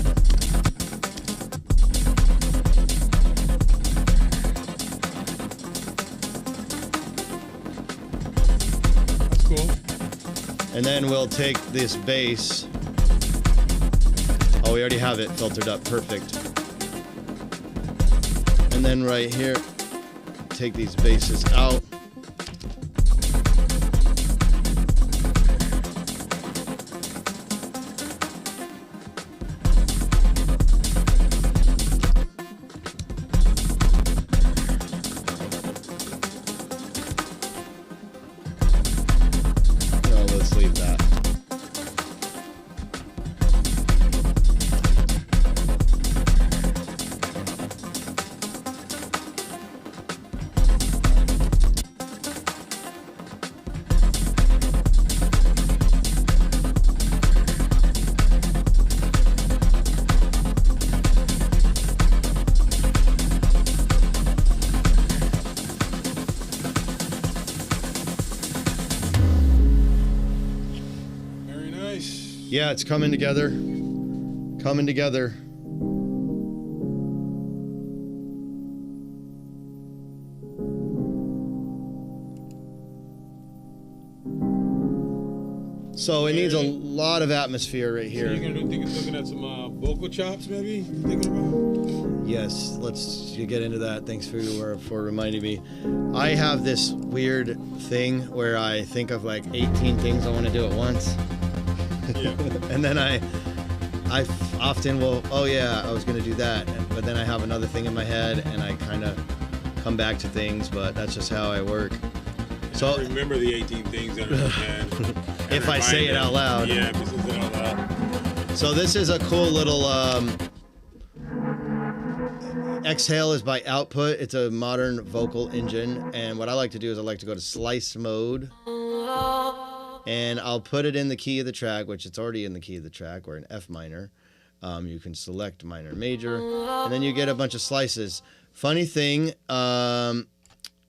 That's cool. And then we'll take this bass. Oh, we already have it filtered up, perfect. And then right here, take these basses out. No, let's leave that. Yeah, it's coming together. Coming together. So it needs a lot of atmosphere right here. So you're looking at some vocal chops, maybe? Thinking about? Yes, you get into that. Thanks for reminding me. I have this weird thing where I think of like 18 things I want to do at once. Yeah. And then I often will, oh yeah, I was going to do that. But then I have another thing in my head and I kind of come back to things, but that's just how I work. So I remember the 18 things that are in your head. If I say it out loud. Yeah, if you say it out loud. So this is a cool little, Exhale is by Output. It's a modern vocal engine. And what I like to do is I like to go to slice mode. And I'll put it in the key of the track, which it's already in the key of the track, or in F minor. You can select minor and major, and then you get a bunch of slices. Funny thing,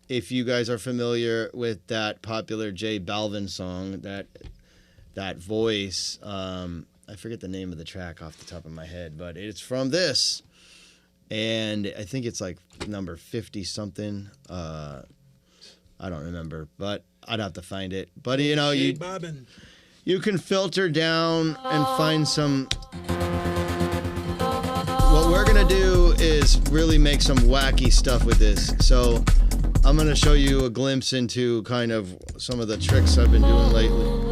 if you guys are familiar with that popular J Balvin song, that voice, I forget the name of the track off the top of my head, but it's from this. And I think it's like number 50 something. I don't remember, but I'd have to find it. But you know, you can filter down and find some. What we're gonna do is really make some wacky stuff with this. So I'm gonna show you a glimpse into kind of some of the tricks I've been doing lately.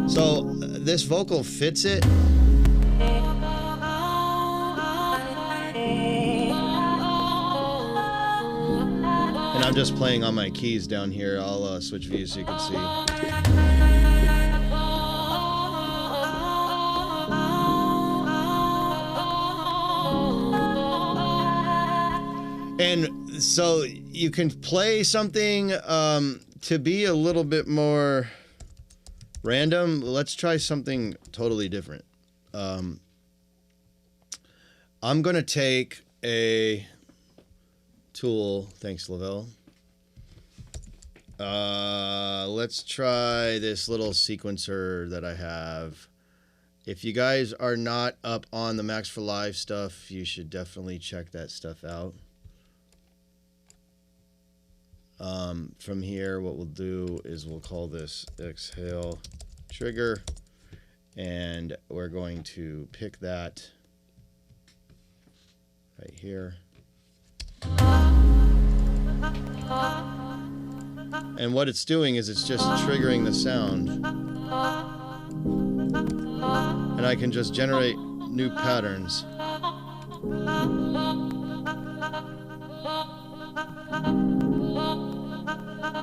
So this vocal fits it. And I'm just playing on my keys down here. I'll switch views so you can see. And so you can play something to be a little bit more random. Let's try something totally different. I'm going to take a tool. Thanks, Lavelle. Let's try this little sequencer that I have. If you guys are not up on the Max for Live stuff, you should definitely check that stuff out. From here, what we'll do is we'll call this exhale trigger, and we're going to pick that right here. And what it's doing is it's just triggering the sound. And I can just generate new patterns.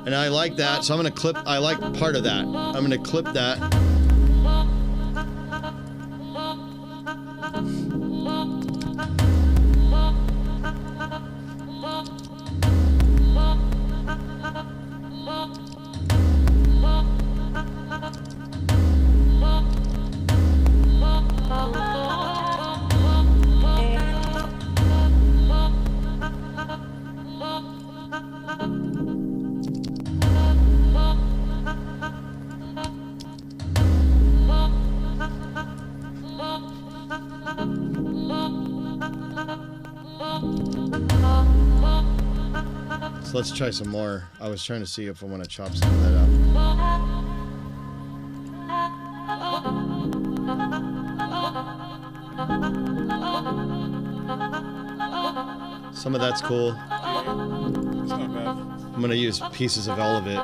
And I like that, so I'm going to clip, I like part of that. I'm going to clip that. So let's try some more. I was trying to see if I want to chop some of that up. Some of that's cool. It's not bad. I'm going to use pieces of all of it.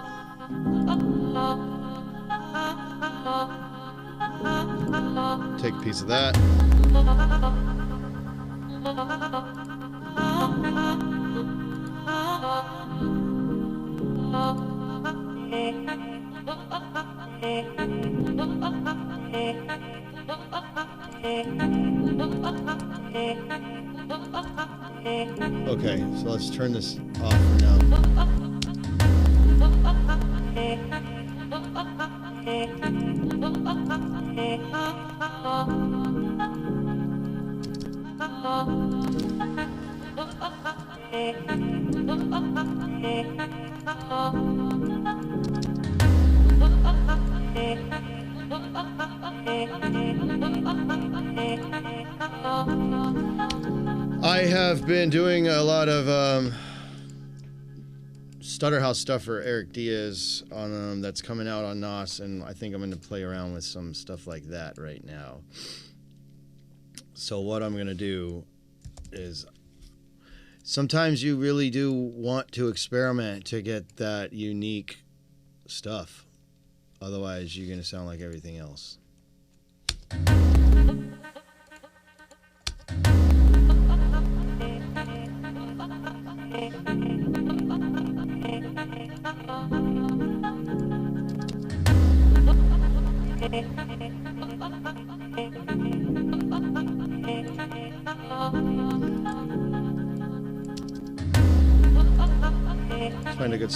Take a piece of that. Okay, so let's turn this off for now. I have been doing a lot of Stutter House stuff for Eric Diaz on that's coming out on NOS, and I think I'm going to play around with some stuff like that right now. So what I'm going to do is sometimes you really do want to experiment to get that unique stuff. Otherwise, you're going to sound like everything else. Find a good.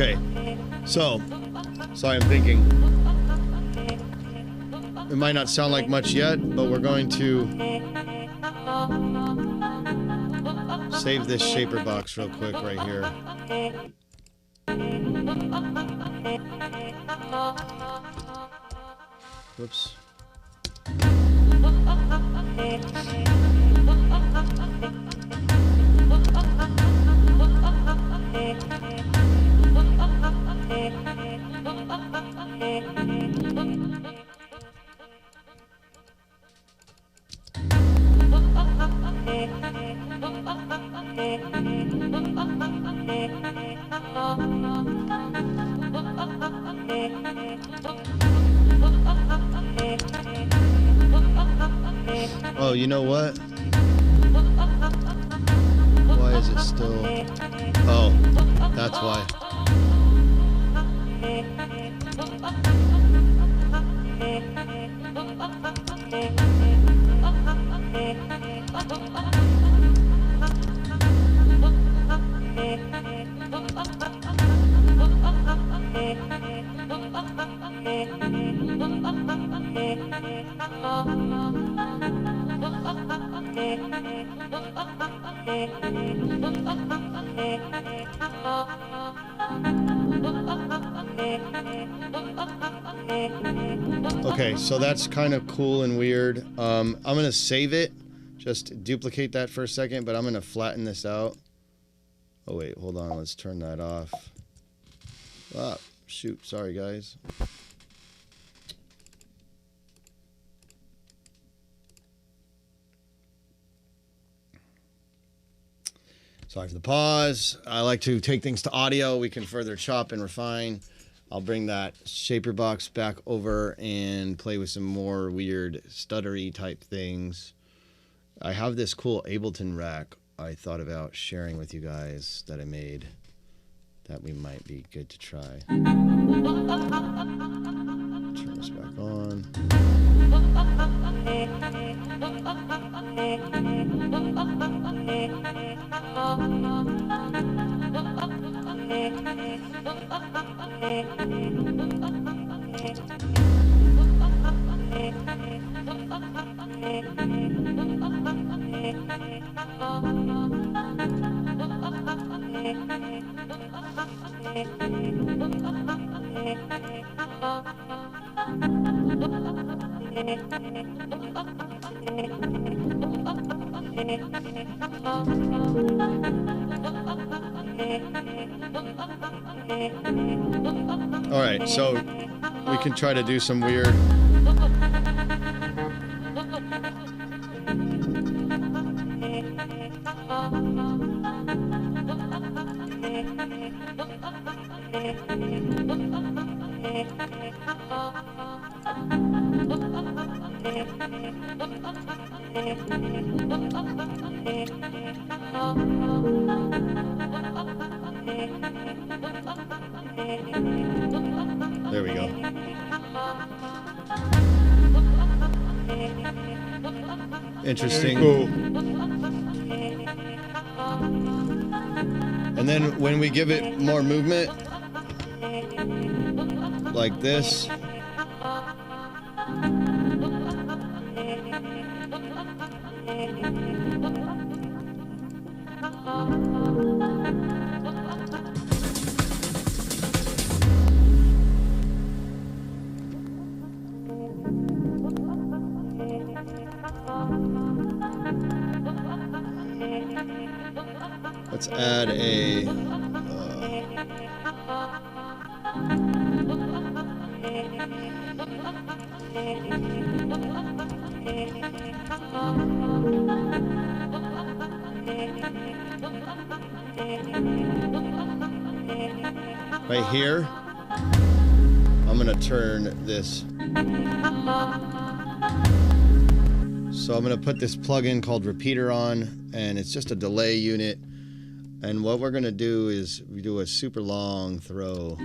Okay, so, sorry, I'm thinking. It might not sound like much yet, but we're going to save this shaper box real quick right here. Whoops. Oh, you know what? Why is it still... Oh, that's why. Okay, so that's kind of cool and weird. I'm going to save it. Just duplicate that for a second, but I'm going to flatten this out. Oh, wait, hold on. Let's turn that off. Ah, shoot. Sorry, guys. Sorry for the pause. I like to take things to audio. We can further chop and refine. I'll bring that shaper box back over and play with some more weird stuttery type things. I have this cool Ableton rack I thought about sharing with you guys that I made that we might be good to try. Turn this back on. All right, so we can try to do some weird. There we go. Interesting. Cool. And then when we give it more movement, like this, let's add a right here. I'm gonna turn this. So I'm gonna put this plugin called Repeater on, and it's just a delay unit. And what we're gonna do is we do a super long throw.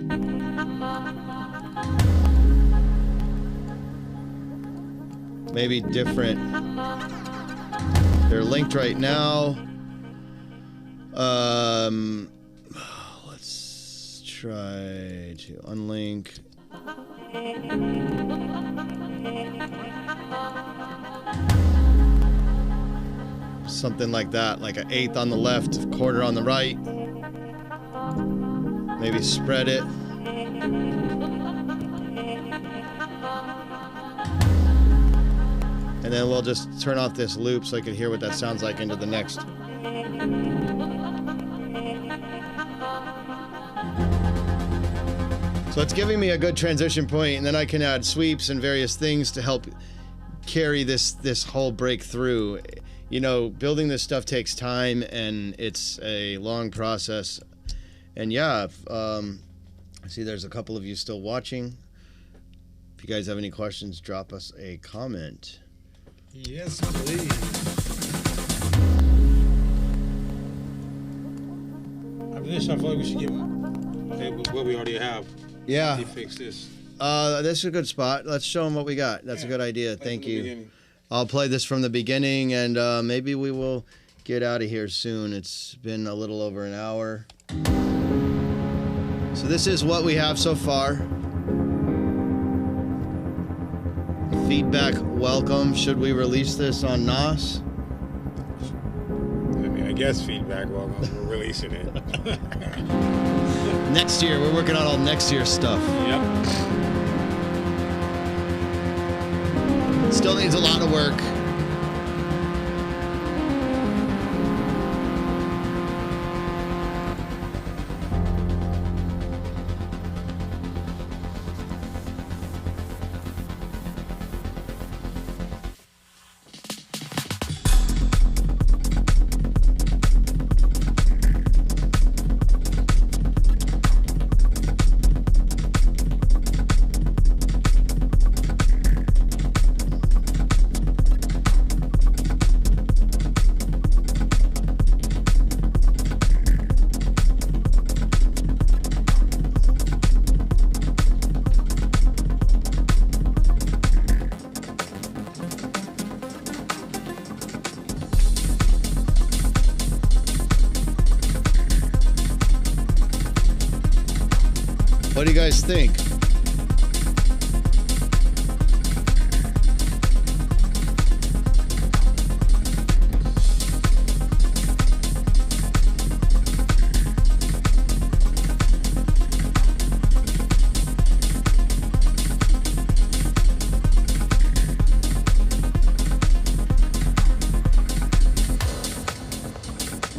Maybe different. They're linked right now. Let's try to unlink. Something like that, like an eighth on the left, quarter on the right. Maybe spread it. And then we'll just turn off this loop so I can hear what that sounds like into the next. So it's giving me a good transition point, and then I can add sweeps and various things to help carry this whole break through. You know, building this stuff takes time, and it's a long process. And yeah, I see there's a couple of you still watching. If you guys have any questions, drop us a comment. Yes, please. After this, I feel like we should get what we already have. Yeah. Fix this. This is a good spot. Let's show them what we got. That's a good idea. Thank you. I'll play this from the beginning, and maybe we will get out of here soon. It's been a little over an hour. So this is what we have so far. Feedback welcome. Should we release this on NOS? I mean, I guess feedback welcome. We're releasing it. Next year. We're working on all next year's stuff. Yep. Still needs a lot of work. What do you guys think?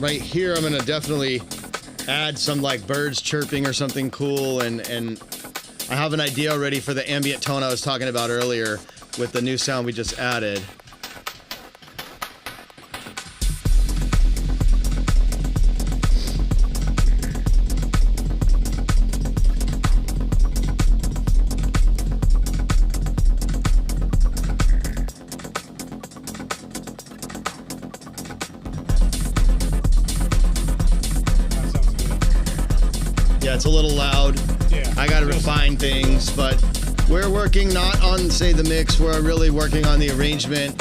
Right here, I'm gonna definitely add some like birds chirping or something cool, and I have an idea already for the ambient tone I was talking about earlier with the new sound we just added. Yeah, it's a little loud. Yeah. I gotta refine things, but we're working not on, say, the mix. We're really working on the arrangement,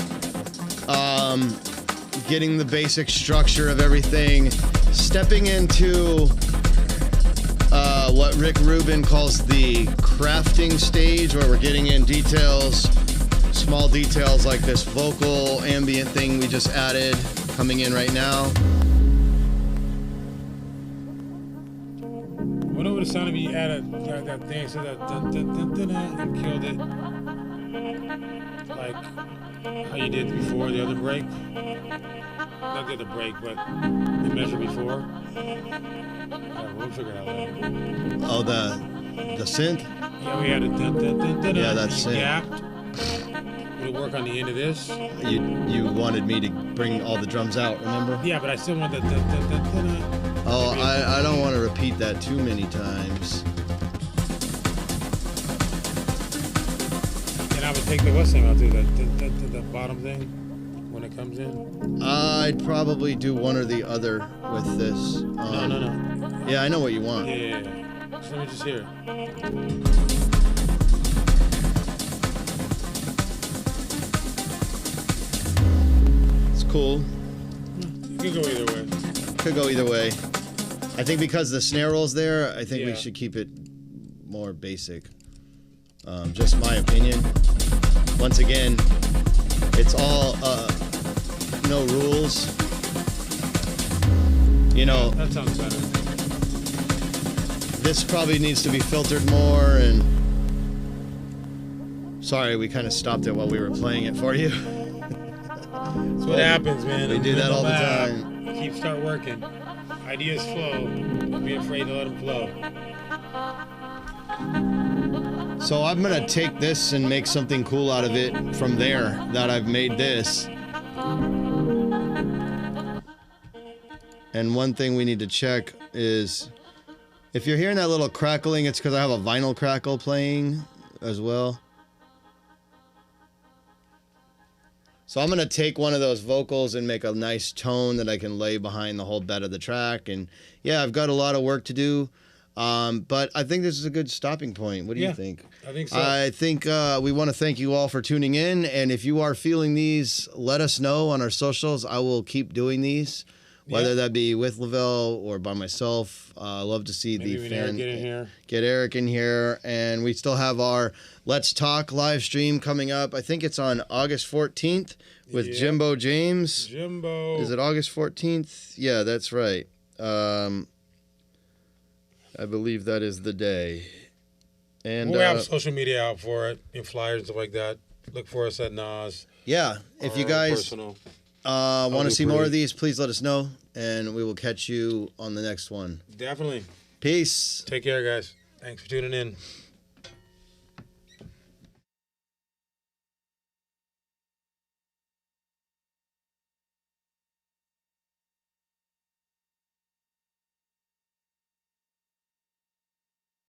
getting the basic structure of everything, stepping into what Rick Rubin calls the crafting stage, where we're getting in details, small details like this vocal ambient thing we just added, coming in right now. What would have sounded if you added that thing, so that dun, dun, dun, dun, dun, and killed it, like how you did before the other break? Not the other break, but the measure before. We'll figure it out later. Oh, the synth? Yeah, we had a dun, dun, dun, dun, Yeah, that's it. Gapped. Would it work on the end of this? You wanted me to bring all the drums out, remember? Yeah, but I still want the dun, dun, dun, dun, dun. Oh, I don't want to repeat that too many times. And I would take the what's name out too, the bottom thing when it comes in. I'd probably do one or the other with this. No. Yeah, I know what you want. Yeah. So let me just hear it. It's cool. It could go either way. Could go either way. I think because the snare roll's there, I think we Yeah. should keep it more basic. Just my opinion. Once again, it's all no rules. You know, That sounds better. this probably needs to be filtered more. And sorry, we kind of stopped it while we were playing it for you. That's what happens, man. We do that all the time. Start working. Ideas flow. Don't be afraid to let them flow. So I'm gonna take this and make something cool out of it from there that I've made this. And one thing we need to check is if you're hearing that little crackling, it's because I have a vinyl crackle playing as well. So I'm gonna take one of those vocals and make a nice tone that I can lay behind the whole bed of the track. And yeah, I've got a lot of work to do. But I think this is a good stopping point. What do you think? I think so. I think we want to thank you all for tuning in. And if you are feeling these, let us know on our socials. I will keep doing these, whether that be with Lavelle or by myself. I love to see Maybe the Eric get in here. Get Eric in here. And we still have our Let's Talk live stream coming up. I think it's on August 14th with Jimbo James. Jimbo. Is it August 14th? Yeah, that's right. I believe that is the day. And we'll have social media out for it, and flyers and stuff like that. Look for us at NOS. Yeah, if you guys want to see more of these, please let us know, and we will catch you on the next one. Definitely. Peace. Take care, guys. Thanks for tuning in.